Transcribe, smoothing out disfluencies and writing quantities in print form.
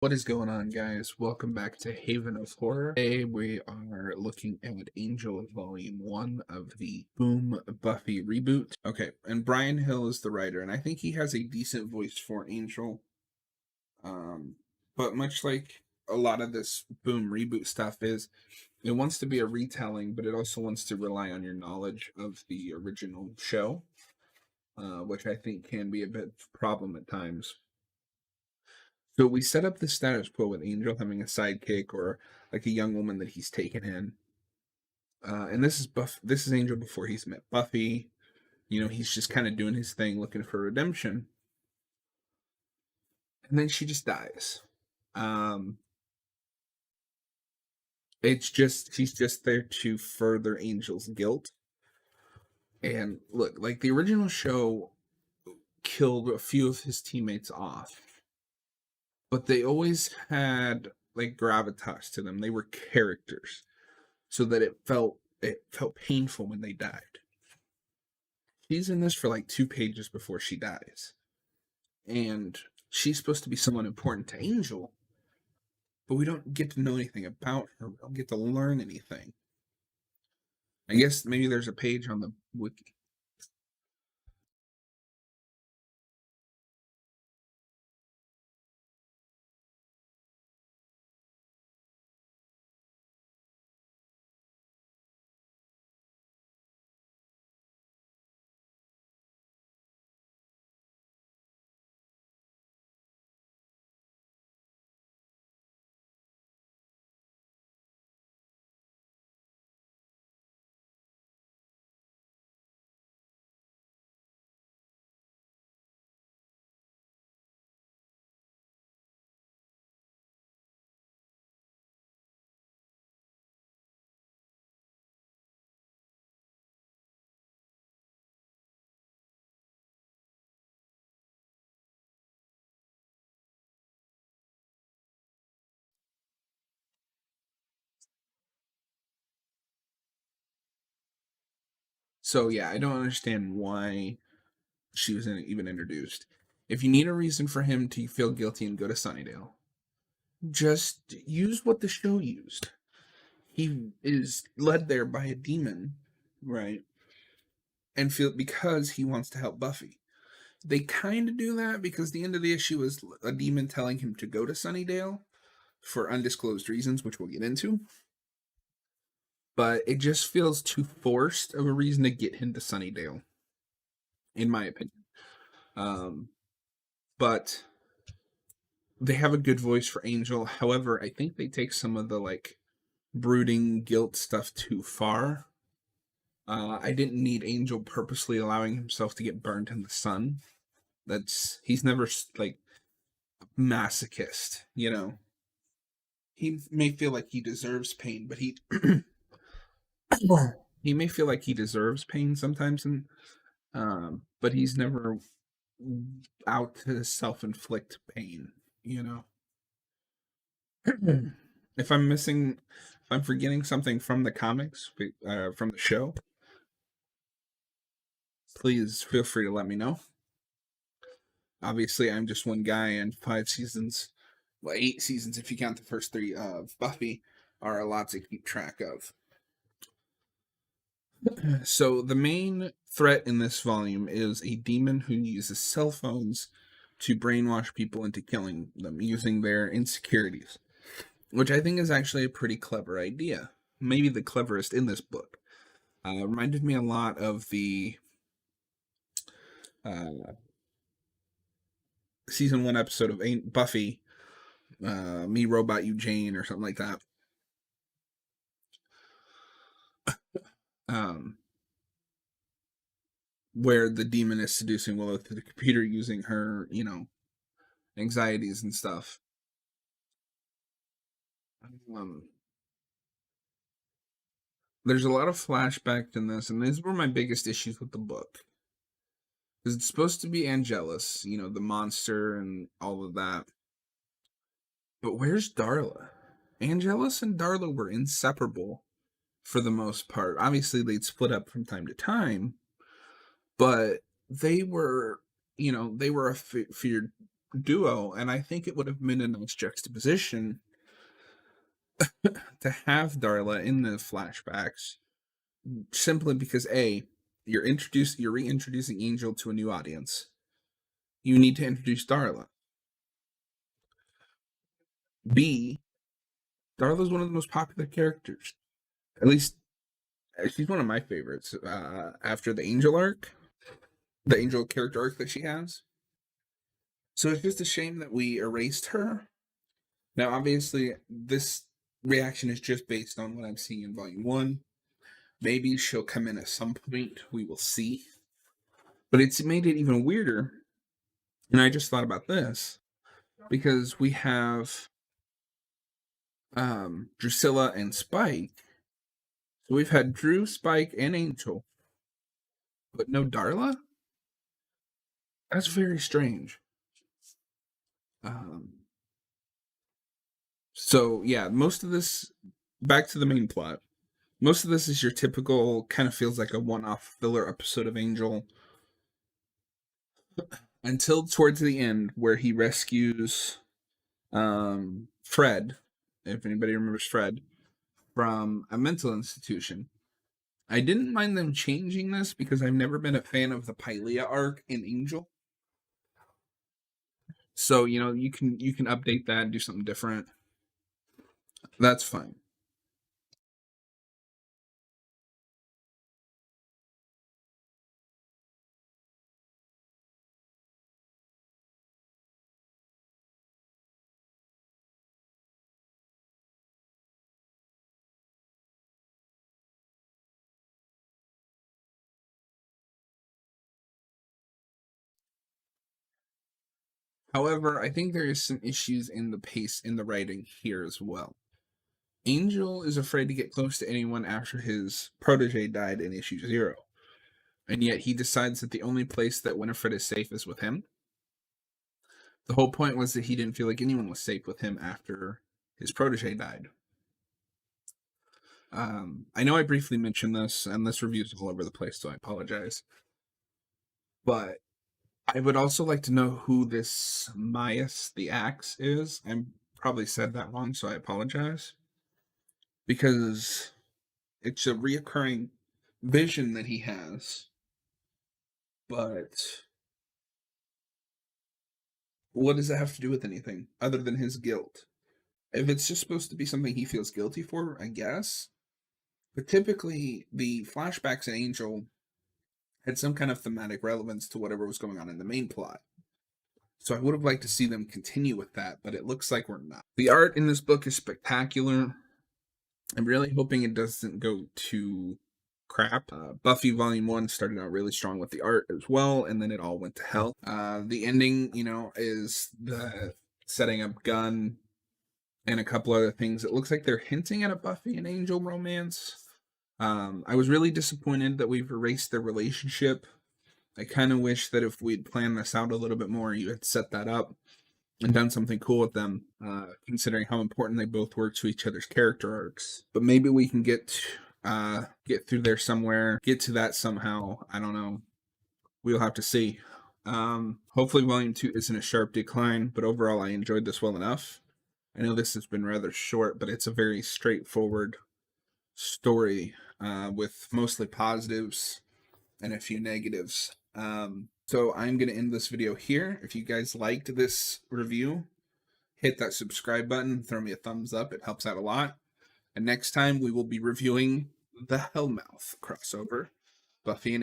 What is going on, guys? Welcome back to Haven of Horror. Today we are looking at Angel Volume 1 of the Boom Buffy reboot. Okay, and Brian Hill is the writer, and I think he has a decent voice for Angel. But much like a lot of this Boom reboot stuff is, it wants to be a retelling, but it also wants to rely on your knowledge of the original show, which I think can be a bit of a problem at times. So we set up the status quo with Angel having a sidekick or like a young woman that he's taken in. And this is this is Angel before he's met Buffy. He's just kind of doing his thing, looking for redemption. And then she just dies. Um it's just she's just there to further Angel's guilt. And look, like the original show killed a few of his teammates off, but they always had like gravitas to them. They were characters, so that it felt painful when they died. She's in this for like 2 pages before she dies, and she's supposed to be someone important to Angel, but we don't get to know anything about her. We don't get to learn anything. I guess maybe there's a page on the wiki. So yeah, I don't understand why she was even introduced. If you need a reason for him to feel guilty and go to Sunnydale, just use what the show used. He is led there by a demon, right? And feel because he wants to help Buffy. They kind of do that because the end of the issue is a demon telling him to go to Sunnydale for undisclosed reasons, which we'll get into. But it just feels too forced of a reason to get him to Sunnydale, in my opinion. Um, but they have a good voice for Angel. However, I think they take some of the like brooding guilt stuff too far. I didn't need Angel purposely allowing himself to get burnt in the sun. He's never like masochist, you know. He may feel like he deserves pain, but he may feel like he deserves pain sometimes, and but he's never out to self-inflict pain, you know. if I'm missing, if I'm forgetting something from the comics, from the show, please feel free to let me know. Obviously, I'm just one guy, and 5 seasons, well, 8 seasons if you count the first 3 of Buffy, are a lot to keep track of. So the main threat in this volume is a demon who uses cell phones to brainwash people into killing them using their insecurities, which I think is actually a pretty clever idea. Maybe the cleverest in this book. Reminded me a lot of the uh, season 1 episode of Buffy, Me Robot You Jane, or something like that. Um, where the demon is seducing Willow through the computer using her, anxieties and stuff. Um, there's a lot of flashbacks in this, and these were my biggest issues with the book. Because it's supposed to be Angelus, the monster and all of that. But where's Darla? Angelus and Darla were inseparable for the most part. Obviously, they'd split up from time to time, but they were, they were a feared duo, and I think it would have been a nice juxtaposition to have Darla in the flashbacks, simply because A, you're reintroducing Angel to a new audience. You need to introduce Darla. B, Darla's one of the most popular characters. At least she's one of my favorites. After the Angel arc, the Angel character arc that she has. So it's just a shame that we erased her. Now, obviously, this reaction is just based on what I'm seeing in Volume 1. Maybe she'll come in at some point. We will see. But it's made it even weirder. And I just thought about this because we have Drusilla and Spike. So we've had Drew, Spike, and Angel, but no Darla? That's very strange. So yeah, most of this, back to the main plot, most of this is your typical, kind of feels like a one-off filler episode of Angel, until towards the end where he rescues Fred, if anybody remembers Fred, from a mental institution. I didn't mind them changing this because I've never been a fan of the Pylea arc in Angel. So, you can update that and do something different. That's fine. However, I think there is some issues in the pace in the writing here as well. Angel is afraid to get close to anyone after his protege died in issue 0. And yet he decides that the only place that Winifred is safe is with him. The whole point was that he didn't feel like anyone was safe with him after his protege died. I know I briefly mentioned this, and this review is all over the place, so I apologize. But I would also like to know who this Myas the Axe is. I probably said that wrong, so I apologize. Because it's a reoccurring vision that he has. But what does that have to do with anything other than his guilt? If it's just supposed to be something he feels guilty for, I guess. But typically, the flashbacks in Angel had some kind of thematic relevance to whatever was going on in the main plot. So I would have liked to see them continue with that, but it looks like we're not. The art in this book is spectacular. I'm really hoping it doesn't go to crap. Buffy Volume 1 started out really strong with the art as well, and then it all went to hell. The ending, is the setting up Gunn and a couple other things. It looks like they're hinting at a Buffy and Angel romance. I was really disappointed that we've erased their relationship. I kind of wish that if we'd planned this out a little bit more, you had set that up and done something cool with them, considering how important they both were to each other's character arcs. But maybe we can get through there somewhere, get to that somehow. I don't know. We'll have to see. Hopefully Volume 2 isn't a sharp decline, but overall I enjoyed this well enough. I know this has been rather short, but it's a very straightforward story with mostly positives and a few negatives. So I'm going to end this video here. If you guys liked this review, hit that subscribe button, throw me a thumbs up. It helps out a lot. And next time we will be reviewing the Hellmouth crossover, Buffy and